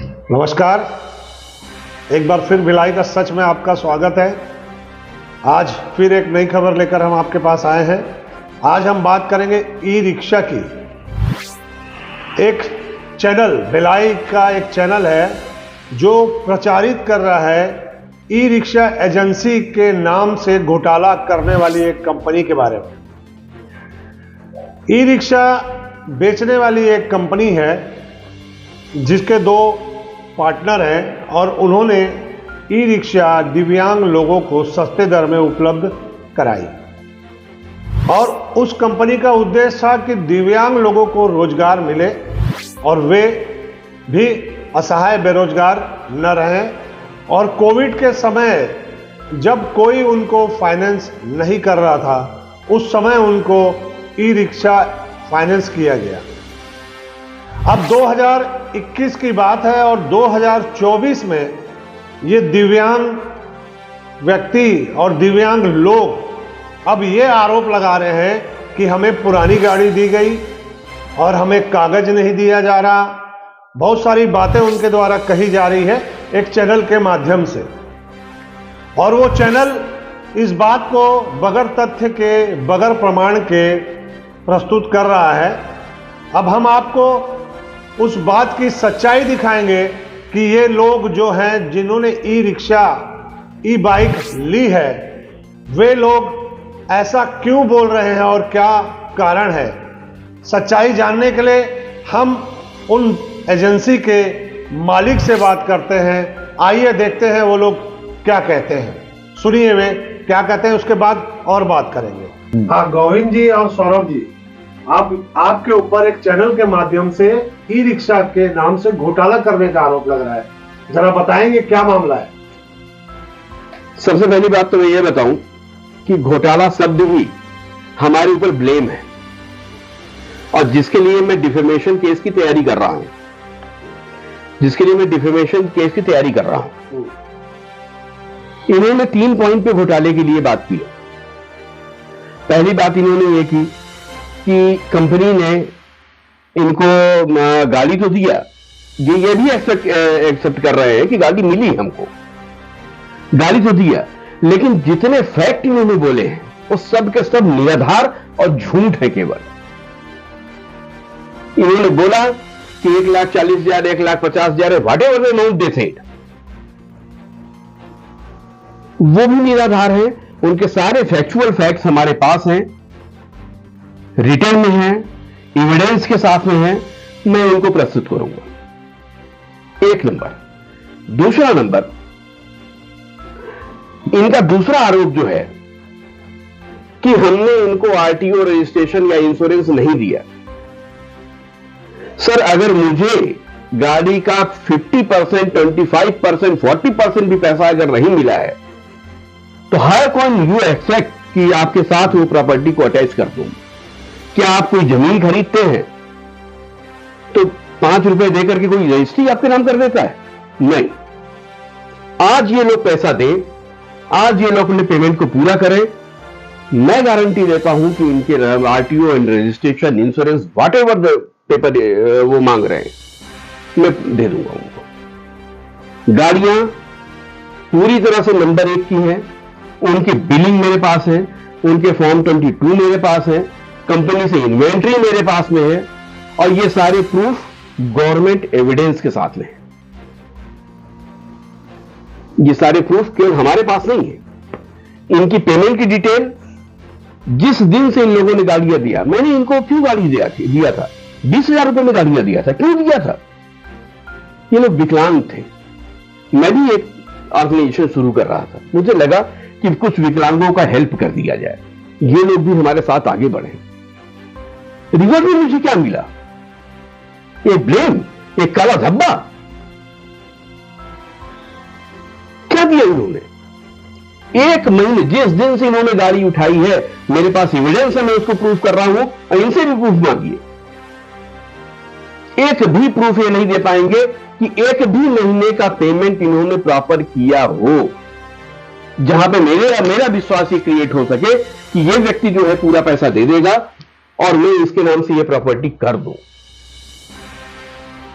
नमस्कार, एक बार फिर भिलाई का सच में आपका स्वागत है। आज फिर एक नई खबर लेकर हम आपके पास आए हैं। आज हम बात करेंगे ई रिक्शा की। एक चैनल, भिलाई का एक चैनल है जो प्रचारित कर रहा है ई रिक्शा एजेंसी के नाम से घोटाला करने वाली एक कंपनी के बारे में। ई रिक्शा बेचने वाली एक कंपनी है जिसके दो पार्टनर हैं और उन्होंने ई रिक्शा दिव्यांग लोगों को सस्ते दर में उपलब्ध कराई। और उस कंपनी का उद्देश्य था कि दिव्यांग लोगों को रोजगार मिले और वे भी असहाय बेरोजगार न रहें। और कोविड के समय जब कोई उनको फाइनेंस नहीं कर रहा था, उस समय उनको ई रिक्शा फाइनेंस किया गया। अब 2021 की बात है और 2024 में ये दिव्यांग व्यक्ति और दिव्यांग लोग अब ये आरोप लगा रहे हैं कि हमें पुरानी गाड़ी दी गई और हमें कागज नहीं दिया जा रहा। बहुत सारी बातें उनके द्वारा कही जा रही है एक चैनल के माध्यम से, और वो चैनल इस बात को बगैर तथ्य के, बगैर प्रमाण के प्रस्तुत कर रहा है। अब हम आपको उस बात की सच्चाई दिखाएंगे कि ये लोग जो हैं जिन्होंने ई रिक्शा, ई बाइक ली है, वे लोग ऐसा क्यों बोल रहे हैं और क्या कारण है। सच्चाई जानने के लिए हम उन एजेंसी के मालिक से बात करते हैं। आइए देखते हैं वो लोग क्या कहते हैं। सुनिए वे क्या कहते हैं, उसके बाद और बात करेंगे। हाँ, गोविंद जी और सौरभ जी, आपके ऊपर एक चैनल के माध्यम से ई रिक्शा के नाम से घोटाला करने का आरोप लग रहा है, जरा बताएंगे क्या मामला है। सबसे पहली बात तो मैं ये बताऊं कि घोटाला शब्द ही हमारे ऊपर ब्लेम है और जिसके लिए मैं डिफेमेशन केस की तैयारी कर रहा हूं, इन्होंने 3 पॉइंट पे घोटाले के लिए बात की। पहली बात इन्होंने ये की कि कंपनी ने इनको गाड़ी तो दिया, ये भी एक्सेप्ट कर रहे हैं कि गाड़ी मिली हमको, गाड़ी तो दिया, लेकिन जितने फैक्ट इन्होंने बोले हैं वो सब के सब निराधार और झूठ है। केवल इन्होंने बोला कि 1,40,000, 1,50,000 whatever the amount they said, वो भी निराधार है। उनके सारे फैक्चुअल फैक्ट्स हमारे पास हैं, रिटर्न में है, एविडेंस के साथ में है। मैं उनको प्रस्तुत करूंगा। एक नंबर। दूसरा नंबर, इनका दूसरा आरोप जो है कि हमने इनको आरटीओ रजिस्ट्रेशन या इंश्योरेंस नहीं दिया। सर, अगर मुझे गाड़ी का 50%, 25%, 40% भी पैसा अगर नहीं मिला है तो हाउ कैन यू एक्सपेक्ट कि आपके साथ वो प्रॉपर्टी को अटैच कर दूं। क्या आप कोई जमीन खरीदते हैं तो 5 रुपए देकर के कोई रजिस्ट्री आपके नाम कर देता है? नहीं। आज ये लोग पैसा दें, आज ये लोग अपने पेमेंट को पूरा करें, मैं गारंटी देता हूं कि इनके RTO and registration, insurance, whatever the paper वो मांग रहे हैं, मैं दे दूंगा उनको। गाड़ियां पूरी तरह से नंबर 1 की हैं, उनकी बिलिंग मेरे पास है, उनके फॉर्म 22 मेरे पास है, कंपनी से इन्वेंट्री मेरे पास में है, और ये सारे प्रूफ गवर्नमेंट एविडेंस के साथ में है। ये सारे प्रूफ केवल हमारे पास नहीं है। इनकी पेमेंट की डिटेल, जिस दिन से इन लोगों ने गाड़ियां दिया, मैंने इनको क्यों गाड़ी दिया था, 20,000 रुपए में गाड़ियां दिया था, क्यों दिया था? ये लोग विकलांग थे। मैं भी एक ऑर्गेनाइजेशन शुरू कर रहा था, मुझे लगा कि कुछ विकलांगों का हेल्प कर दिया जाए, ये लोग भी हमारे साथ आगे बढ़े। रिजल्ट में मुझे क्या मिला? एक ब्लेम, एक काला धब्बा। क्या दिया इन्होंने? 1 महीने, जिस दिन से इन्होंने गाड़ी उठाई है, मेरे पास एविडेंस है, मैं उसको प्रूफ कर रहा हूं, और इनसे भी प्रूफ मांगिए। एक भी प्रूफ ये नहीं दे पाएंगे कि 1 भी महीने का पेमेंट इन्होंने प्रॉपर किया हो, जहां पे मेरा विश्वास ये क्रिएट हो सके कि ये व्यक्ति जो है पूरा पैसा दे देगा और मैं इसके नाम से ये प्रॉपर्टी कर दूं।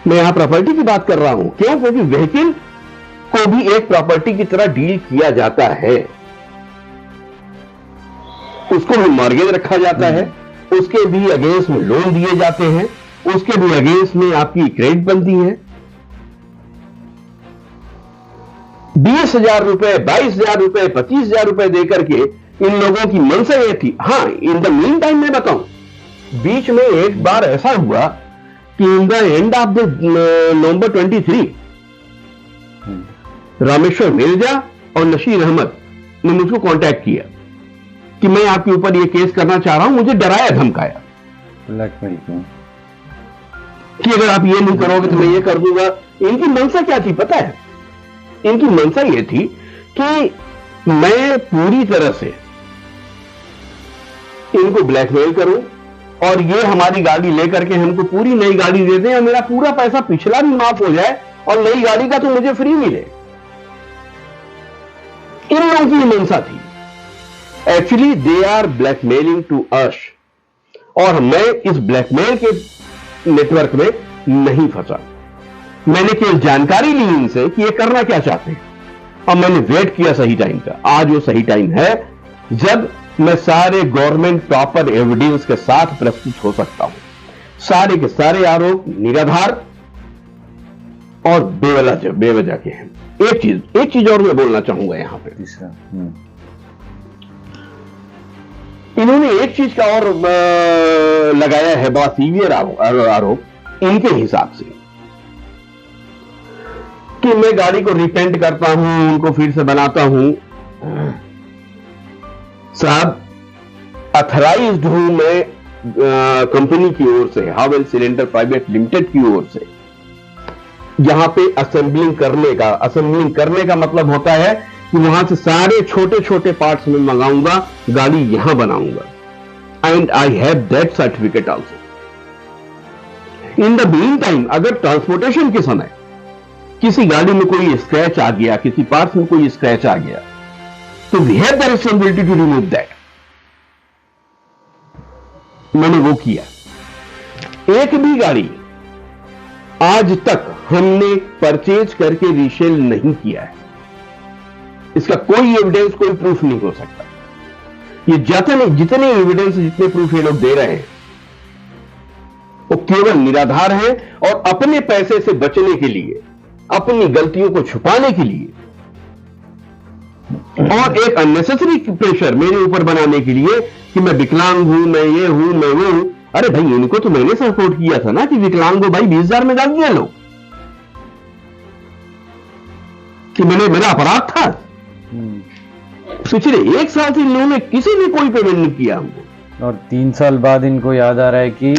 मैं यहां प्रॉपर्टी की बात कर रहा हूं। क्यों? क्योंकि व्हीकल को भी एक प्रॉपर्टी की तरह डील किया जाता है, उसको भी मॉर्गेज रखा जाता है, उसके भी अगेंस्ट में लोन दिए जाते हैं, उसके भी अगेंस्ट में आपकी क्रेडिट बनती है। 20,000 रुपए, 22,000 रुपए, 25,000 रुपए देकर के इन लोगों की मंशा ये थी। हाँ, इन द मीन टाइम मैं बताऊं, बीच में एक बार ऐसा हुआ कि in the end of the नवंबर 23 रामेश्वर मिर्जा और नशीर अहमद ने मुझको कांटेक्ट किया कि मैं आपके ऊपर ये केस करना चाह रहा हूं, मुझे डराया धमकाया ब्लैकमेल कि अगर आप ये नहीं करोगे तो मैं ये कर दूंगा। इनकी मंशा क्या थी पता है? इनकी मंशा ये थी कि मैं पूरी तरह से इनको ब्लैकमेल करूं और ये हमारी गाड़ी लेकर के हमको पूरी नई गाड़ी दे दें और मेरा पूरा पैसा पिछला भी माफ हो जाए और नई गाड़ी का तो मुझे फ्री मिले। इन लोगों की मंशा थी। Actually they are blackmailing to us, और मैं इस ब्लैकमेल के नेटवर्क में नहीं फंसा। मैंने केवल जानकारी ली इनसे कि ये करना क्या चाहते हैं और मैंने वेट किया सही टाइम का। आज वो सही टाइम है जब मैं सारे गवर्नमेंट प्रॉपर एविडेंस के साथ प्रस्तुत हो सकता हूं। सारे के सारे आरोप निराधार और बेवजह के हैं। एक चीज और मैं बोलना चाहूंगा यहां पे। इन्होंने एक चीज का और लगाया है, बड़ा सीवियर आरोप इनके हिसाब से, कि मैं गाड़ी को रिपेंट करता हूं, उनको फिर से बनाता हूं। साहब, अथराइज्ड हूं मैं कंपनी की ओर से, हावेल सिलेंडर प्राइवेट लिमिटेड की ओर से। यहां पे असेंबलिंग करने का मतलब होता है कि वहां से सारे छोटे छोटे पार्ट्स में मंगाऊंगा, गाड़ी यहां बनाऊंगा। And I have that certificate also. In the mean time अगर ट्रांसपोर्टेशन के समय किसी गाड़ी में कोई स्क्रैच आ गया, किसी पार्ट्स में कोई स्क्रैच आ गया, तो we have the responsibility to remove that. मैंने वो किया। एक भी गाड़ी आज तक हमने परचेज करके रीसेल नहीं किया है। इसका कोई एविडेंस, कोई प्रूफ नहीं हो सकता। ये जितने एविडेंस, जितने प्रूफ ये लोग दे रहे हैं वो केवल निराधार हैं और अपने पैसे से बचने के लिए, अपनी गलतियों को छुपाने के लिए और एक अननेसेसरी प्रेशर मेरे ऊपर बनाने के लिए कि मैं विकलांग हूं, मैं ये हूं, मैं वो हूं। अरे भाई, इनको तो मैंने सपोर्ट किया था ना कि विकलांग को भाई 20,000 में गाड़ी ले लो, कि मेरा अपराध था। पिछले 1 साल से इन लोगों ने किसी ने कोई पेमेंट नहीं किया हमको, और 3 साल बाद इनको याद आ रहा है कि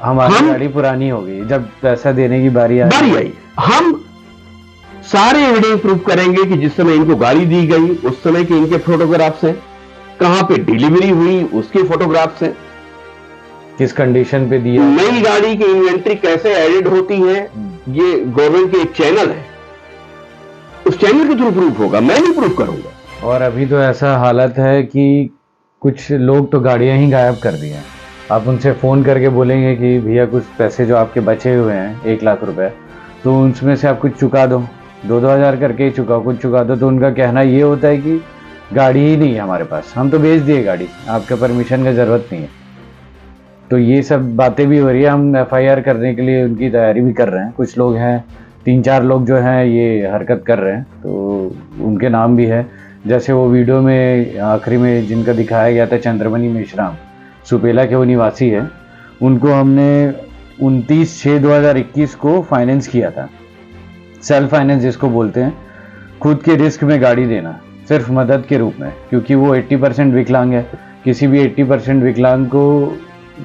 हमारी गाड़ी पुरानी हो गई। जब पैसा देने की बारी आई, हम सारे एविडेंस प्रूफ करेंगे कि जिस समय इनको गाड़ी दी गई उस समय के इनके फोटोग्राफ्स हैं, कहां पे डिलीवरी हुई उसके फोटोग्राफ्स हैं, किस कंडीशन पे दिया, नई गाड़ी की इन्वेंट्री कैसे एडिड होती है। ये गवर्नमेंट के एक चैनल है, उस चैनल के थ्रू प्रूफ होगा, मैं नहीं प्रूफ करूंगा। और अभी तो ऐसा हालत है कि कुछ लोग तो गाड़ियां ही गायब कर दी हैं। आप उनसे फ़ोन करके बोलेंगे कि भैया कुछ पैसे जो आपके बचे हुए हैं 1 लाख रुपए, तो उसमें से आप कुछ चुका दो, 2-2 हज़ार करके ही कुछ चुका दो। तो उनका कहना ये होता है कि गाड़ी ही नहीं है हमारे पास, हम तो बेच दिए गाड़ी, आपके परमिशन का ज़रूरत नहीं है। तो ये सब बातें भी हो रही है। हम FIR करने के लिए उनकी तैयारी भी कर रहे हैं। कुछ लोग हैं, 3-4 लोग जो हैं ये हरकत कर रहे हैं, तो उनके नाम भी है। जैसे वो वीडियो में आखिरी में जिनका दिखाया गया था, चंद्रमणि मेश्राम, सुपेला के वो निवासी है, उनको हमने 29/6/2021 को फाइनेंस किया था। सेल्फ फाइनेंस जिसको बोलते हैं, खुद के रिस्क में गाड़ी देना, सिर्फ मदद के रूप में, क्योंकि वो 80% विकलांग है। किसी भी 80% विकलांग को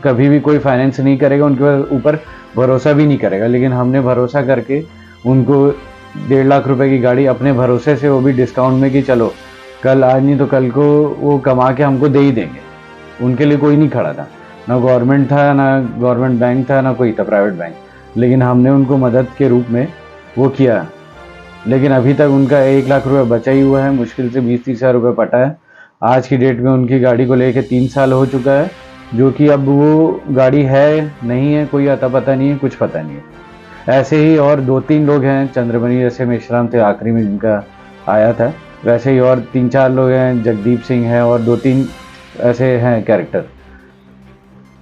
कभी भी कोई फाइनेंस नहीं करेगा, उनके ऊपर भरोसा भी नहीं करेगा। लेकिन हमने भरोसा करके उनको 1.5 लाख रुपए की गाड़ी अपने भरोसे से, वो भी डिस्काउंट में, कि चलो कल आज नहीं तो कल को वो कमा के हमको दे ही देंगे। उनके लिए कोई नहीं खड़ा था, ना गवर्नमेंट था, ना गवर्नमेंट बैंक था, ना कोई था प्राइवेट बैंक। लेकिन हमने उनको मदद के रूप में वो किया। लेकिन अभी तक उनका 1 लाख रुपए बचा ही हुआ है, मुश्किल से 20-30 हज़ार रुपये पटा है। आज की डेट में उनकी गाड़ी को लेके 3 साल हो चुका है, जो कि अब वो गाड़ी है नहीं है, कोई अता पता नहीं है, कुछ पता नहीं है। ऐसे ही और 2-3 लोग हैं, चंद्रमणि जैसे मेश्राम थे आखिरी में जिनका आया था, वैसे ही और 3-4 लोग हैं, जगदीप सिंह हैं और 2-3 ऐसे हैं कैरेक्टर।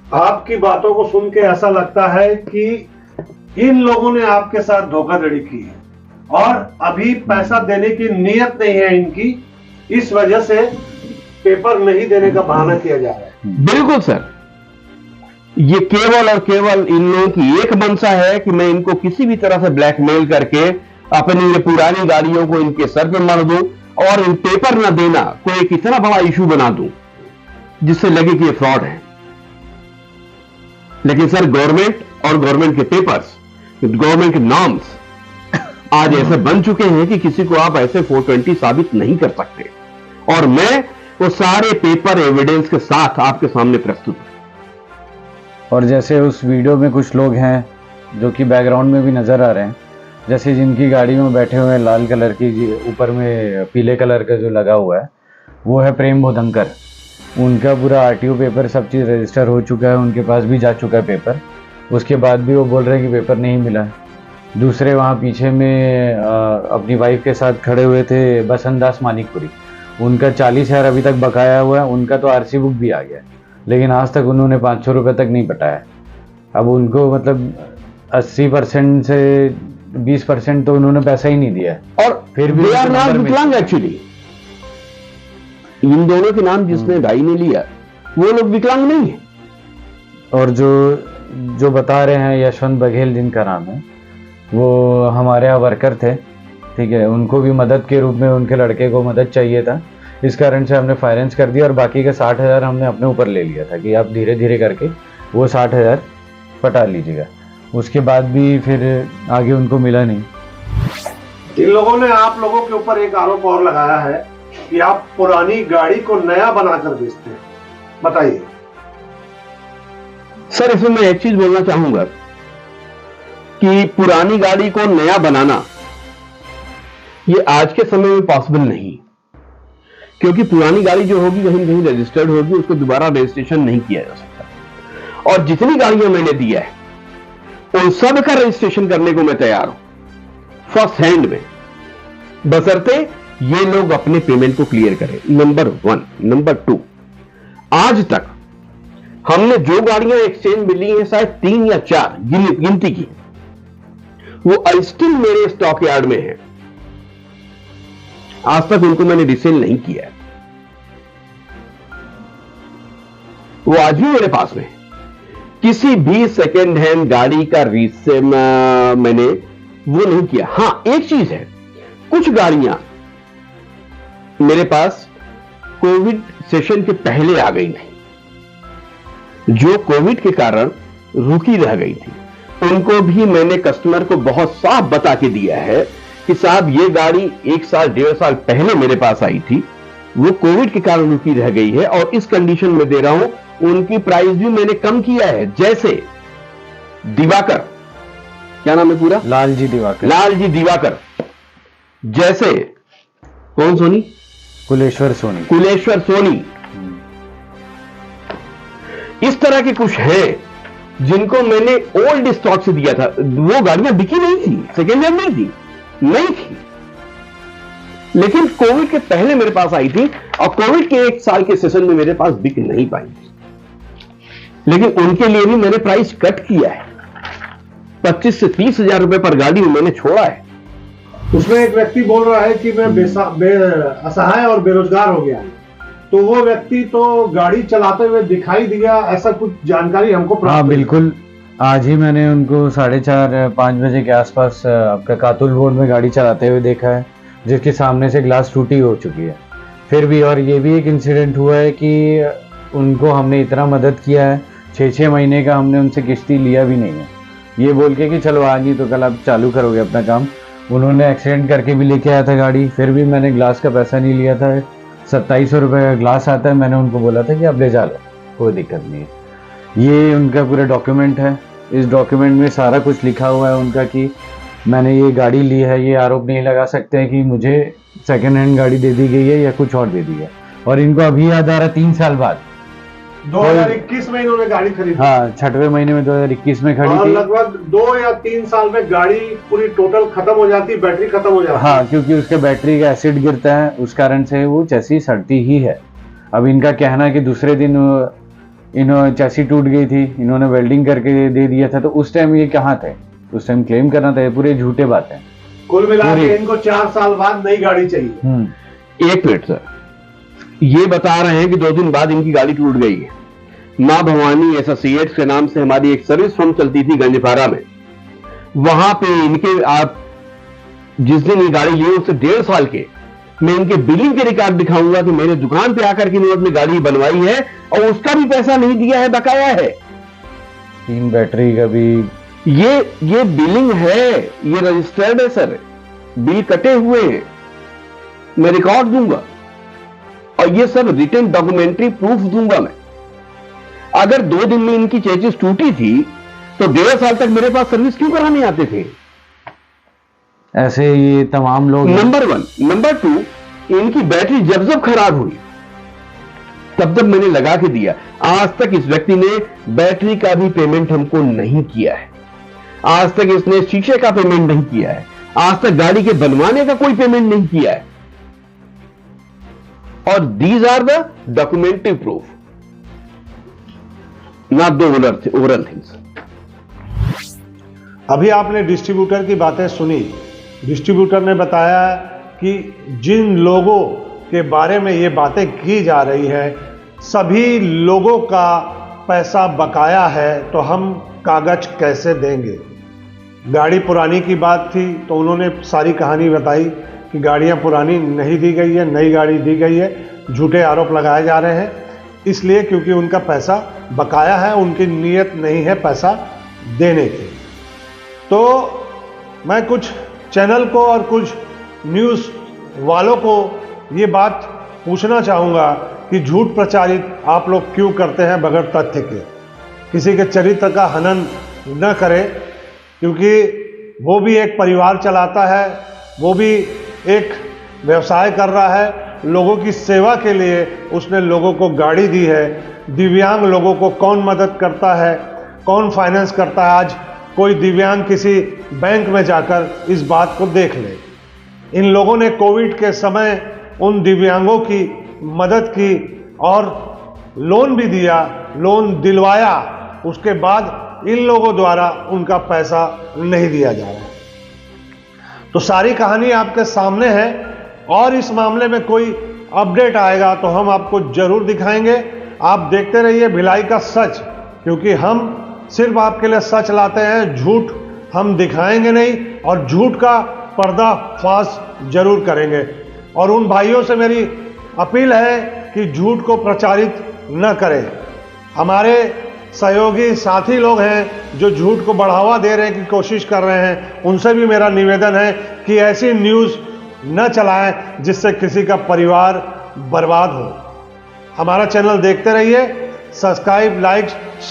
आपकी बातों को सुन के ऐसा लगता है कि इन लोगों ने आपके साथ धोखाधड़ी की है और अभी पैसा देने की नीयत नहीं है इनकी, इस वजह से पेपर नहीं देने का बहाना किया जा रहा है। बिल्कुल सर, ये केवल और केवल इन लोगों की एक मंशा है कि मैं इनको किसी भी तरह से ब्लैकमेल करके अपनी ये पुरानी गाड़ियों को इनके सर पे मार दूं और इन पेपर न देना को एक इतना बड़ा इशू बना दूं जिससे लगे कि ये फ्रॉड है। लेकिन सर गवर्नमेंट और गवर्नमेंट के पेपर्स, गवर्नमेंट के नॉर्म्स आज ऐसे बन चुके हैं कि किसी को आप ऐसे 420 साबित नहीं कर सकते, और मैं वो सारे पेपर एविडेंस के साथ आपके सामने प्रस्तुत हूं। और जैसे उस वीडियो में कुछ लोग हैं जो कि बैकग्राउंड में भी नज़र आ रहे हैं, जैसे जिनकी गाड़ी में बैठे हुए हैं लाल कलर की, ऊपर में पीले कलर का जो लगा हुआ है वो है प्रेम बोधंकर। उनका पूरा आरटीओ पेपर सब चीज़ रजिस्टर हो चुका है, उनके पास भी जा चुका है पेपर, उसके बाद भी वो बोल रहे हैं कि पेपर नहीं मिला है। दूसरे वहाँ पीछे में अपनी वाइफ के साथ खड़े हुए थे बसंत दास मानिकपुरी, उनका 40,000 अभी तक बकाया हुआ है, उनका तो आरसी बुक भी आ गया लेकिन आज तक उन्होंने 500 रुपये तक नहीं पटाया। अब उनको मतलब 80% से 20% तो उन्होंने पैसा ही नहीं दिया है और फिर भी विकलांग एक्चुअली इन दोनों के नाम जिसने भाई ने लिया वो लोग विकलांग नहीं है। और जो बता रहे हैं यशवंत बघेल जिनका नाम है, वो हमारे यहाँ वर्कर थे, ठीक है, उनको भी मदद के रूप में उनके लड़के को मदद चाहिए था, इस कारण से हमने फाइनेंस कर दिया और बाकी के 60,000 हमने अपने ऊपर ले लिया था कि आप धीरे धीरे करके वो 60,000 पटा लीजिएगा। उसके बाद भी फिर आगे उनको मिला नहीं। इन लोगों ने आप लोगों के ऊपर एक आरोप और लगाया है कि आप पुरानी गाड़ी को नया बनाकर बेचते हैं, बताइए। सर इसमें मैं एक चीज बोलना चाहूंगा कि पुरानी गाड़ी को नया बनाना ये आज के समय में पॉसिबल नहीं, क्योंकि पुरानी गाड़ी जो होगी कहीं कहीं रजिस्टर्ड होगी, उसको दोबारा रजिस्ट्रेशन नहीं किया जा सकता। और जितनी गाड़ियां मैंने दिया है उन सब का रजिस्ट्रेशन करने को मैं तैयार हूं फर्स्ट हैंड में, बशर्ते ये लोग अपने पेमेंट को क्लियर करें, नंबर 1। नंबर 2, आज तक हमने जो गाड़ियां एक्सचेंज में ली हैं शायद 3 या 4 गिनती की, वो स्टिल मेरे स्टॉक यार्ड में है, आज तक उनको मैंने रिसेल नहीं किया है, वो आज भी मेरे पास में। किसी भी सेकेंड हैंड गाड़ी का रीसेल मैंने वो नहीं किया। हां एक चीज है, कुछ गाड़ियां मेरे पास कोविड सेशन के पहले आ गई थी, जो कोविड के कारण रुकी रह गई थी, उनको भी मैंने कस्टमर को बहुत साफ बता के दिया है कि साहब ये गाड़ी 1 साल 1.5 साल पहले मेरे पास आई थी, वो कोविड के कारण रुकी रह गई है और इस कंडीशन में दे रहा हूं। उनकी प्राइस भी मैंने कम किया है, जैसे दिवाकर, क्या नाम है पूरा? लालजी दिवाकर। लालजी दिवाकर, जैसे कौन सोनी? कुलेश्वर सोनी। कुलेश्वर सोनी, इस तरह के कुछ हैं जिनको मैंने ओल्ड स्टॉक से दिया था, वो गाड़ियां बिकी नहीं थी, सेकेंड हैंड नहीं थी, लेकिन कोविड के पहले मेरे पास आई थी और कोविड के 1 साल के सेशन में मेरे पास बिक नहीं पाई थी, लेकिन उनके लिए भी मैंने प्राइस कट किया है, 25 से 30 हजार रुपए पर गाड़ी मैंने छोड़ा है। उसमें एक व्यक्ति बोल रहा है कि मैं असहाय और बेरोजगार हो गया, तो वो व्यक्ति तो गाड़ी चलाते हुए दिखाई दिया, ऐसा कुछ जानकारी हमको प्राप्त? हाँ बिल्कुल, आज ही मैंने उनको 4:30-5 बजे के आसपास आपका कातुल रोड में गाड़ी चलाते हुए देखा है, जिसके सामने से ग्लास टूटी हो चुकी है। फिर भी और ये भी एक इंसिडेंट हुआ है कि उनको हमने इतना मदद किया है, 6-6 महीने का हमने उनसे किश्ती लिया भी नहीं है, ये बोल के कि चलो आज ही तो कल आप चालू करोगे अपना काम। उन्होंने एक्सीडेंट करके भी लेके आया था गाड़ी, फिर भी मैंने ग्लास का पैसा नहीं लिया था। 2700 रुपये का ग्लास आता है, मैंने उनको बोला था कि आप ले जा लो, कोई दिक्कत नहीं है। ये उनका पूरा डॉक्यूमेंट है, इस डॉक्यूमेंट में सारा कुछ लिखा हुआ है उनका कि मैंने ये गाड़ी ली है। ये आरोप नहीं लगा सकते हैं कि मुझे सेकेंड हैंड गाड़ी दे दी गई है या कुछ और दे दी है। और इनको अभी याद आ रहा 3 साल बाद 2021 में इन्होंने गाड़ी खरीदी। हाँ, 6वें महीने में 2021 में खड़ी और थी। लगभग 2 या 3 साल में गाड़ी पूरी टोटल खत्म हो जाती, बैटरी खत्म हो जाती। हाँ, क्योंकि उसके बैटरी का एसिड गिरता है, उस कारण से वो चैसी सड़ती ही है। अब इनका कहना है कि दूसरे दिन इन्होंने चैसी टूट गई थी, इन्होंने वेल्डिंग करके दे दिया था, तो उस टाइम ये कहाँ थे? उस टाइम क्लेम करना था। ये पूरे झूठे बातें। कुल मिला के इनको 4 साल बाद नई गाड़ी चाहिए। 1 मिनट सर, ये बता रहे हैं कि 2 दिन बाद इनकी गाड़ी टूट गई है। मां भवानी एसोसिएट्स के नाम से हमारी एक सर्विस फर्म चलती थी गंजपारा में, वहां पे इनके आप जिस दिन ये गाड़ी लिए उससे 1.5 साल के मैं इनके बिलिंग के रिकॉर्ड दिखाऊंगा कि मैंने दुकान पे आकर के इन्होंने गाड़ी बनवाई है और उसका भी पैसा नहीं दिया है, बकाया है। 3 बैटरी का भी ये बिलिंग है, ये रजिस्टर्ड है सर, बिल कटे हुए हैं, मैं रिकॉर्ड दूंगा और ये सब रिटन डॉक्यूमेंट्री प्रूफ दूंगा मैं। अगर 2 दिन में इनकी चेसिस टूटी थी तो 1.5 साल तक मेरे पास सर्विस क्यों कराने आते थे? ऐसे ये तमाम लोग। नंबर 1। नंबर 2, इनकी बैटरी जब खराब हुई तब मैंने लगा के दिया। आज तक इस व्यक्ति ने बैटरी का भी पेमेंट हमको नहीं किया है, आज तक इसने शीशे का पेमेंट नहीं किया है, आज तक गाड़ी के बनवाने का कोई पेमेंट नहीं किया है। और these are the documentary proof, not the overall things. अभी आपने डिस्ट्रीब्यूटर की बातें सुनी। डिस्ट्रीब्यूटर ने बताया कि जिन लोगों के बारे में ये बातें की जा रही है सभी लोगों का पैसा बकाया है, तो हम कागज कैसे देंगे? गाड़ी पुरानी की बात थी तो उन्होंने सारी कहानी बताई कि गाड़ियां पुरानी नहीं दी गई है, नई गाड़ी दी गई है। झूठे आरोप लगाए जा रहे हैं इसलिए क्योंकि उनका पैसा बकाया है, उनकी नीयत नहीं है पैसा देने की। तो मैं कुछ चैनल को और कुछ न्यूज़ वालों को ये बात पूछना चाहूँगा कि झूठ प्रचारित आप लोग क्यों करते हैं बगैर तथ्य के? किसी के चरित्र का हनन न करें, क्योंकि वो भी एक परिवार चलाता है, वो भी एक व्यवसाय कर रहा है, लोगों की सेवा के लिए उसने लोगों को गाड़ी दी है। दिव्यांग लोगों को कौन मदद करता है, कौन फाइनेंस करता है? आज कोई दिव्यांग किसी बैंक में जाकर इस बात को देख ले। इन लोगों ने कोविड के समय उन दिव्यांगों की मदद की और लोन भी दिया, लोन दिलवाया, उसके बाद इन लोगों द्वारा उनका पैसा नहीं दिया जा रहा है। तो सारी कहानी आपके सामने है और इस मामले में कोई अपडेट आएगा तो हम आपको जरूर दिखाएंगे। आप देखते रहिए भिलाई का सच, क्योंकि हम सिर्फ आपके लिए सच लाते हैं, झूठ हम दिखाएंगे नहीं और झूठ का पर्दाफाश जरूर करेंगे। और उन भाइयों से मेरी अपील है कि झूठ को प्रचारित न करें। हमारे सहयोगी साथी लोग हैं जो झूठ को बढ़ावा दे रहे की कोशिश कर रहे हैं, उनसे भी मेरा निवेदन है कि ऐसी न्यूज़ न चलाएं जिससे किसी का परिवार बर्बाद हो। हमारा चैनल देखते रहिए, सब्सक्राइब, लाइक, शेयर